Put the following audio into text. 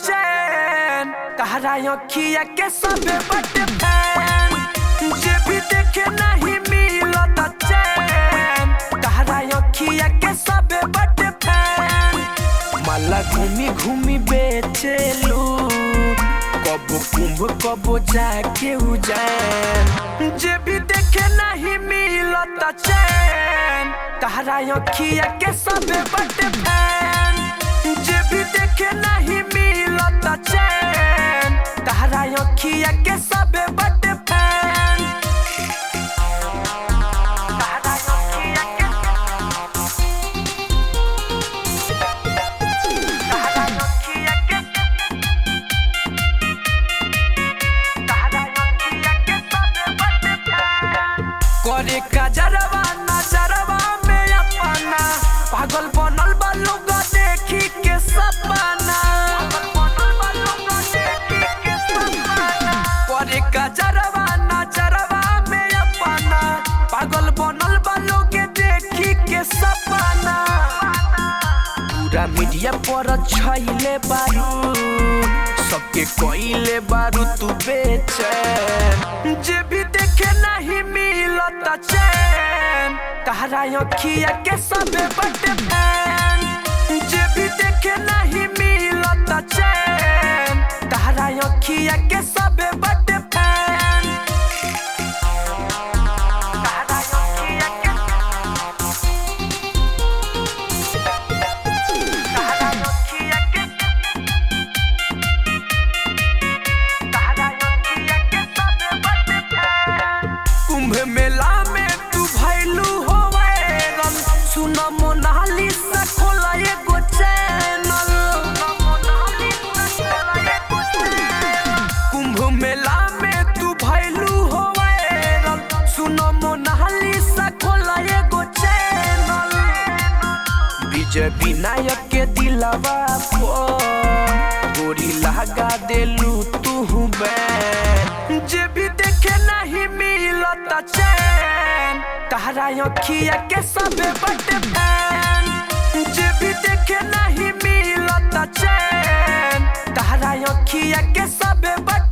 चैन तहरा अखिया के सबे बटे फैन जे भी देखे नहीं मिलता चैन तहरा अखिया के सबे बटे फैन माला घूमी घूमी बेचेलू कबो कुंभ कबो जाके उजैन जे भी देखे नहीं मिलता चैन तहरा अखिया के सबे बटे फैन जे भी देखे नहीं मिलता चैन तहरा अखिया के सबे बटे फैन तहरा अखिया के तहरा अखिया के तहरा अखिया के सबे बटे फैन करे कजरवा नजरवा में अपना पागल बनल बा लोग देखी के सपना करे कजरवा नजरवा में अपना पागल बनल बा लोग देखी के सपना पूरा मीडिया पर छइले बारू सबके कइले बारू तू बेचैन जे भी देखे नहीं मिलता चैन तहरा अखिया के सबे बटे फैन जे भी देखे नहीं मिलता चैन तहरा अखिया के सबे बटे फैन तहरा अखिया के तहरा अखिया के तहरा अखिया के सबे बटे फैन कुंभ मेला में तू भइलू हो वायरल सुन मोनालिसा खोला एगो चैनल कुंभ मेला में तू भइलू हो वायरल सुन मोनालिसा खोला एगो चैनल विजय विनायक के दिलवा पर गोरी लगा देलू तू बैन जे भी देखे नहीं मिलता चैन तहरा अखिया के सबे बटे फैन जे भी देखे नहीं मिलता चैन तहरा अखिया के सबे बटे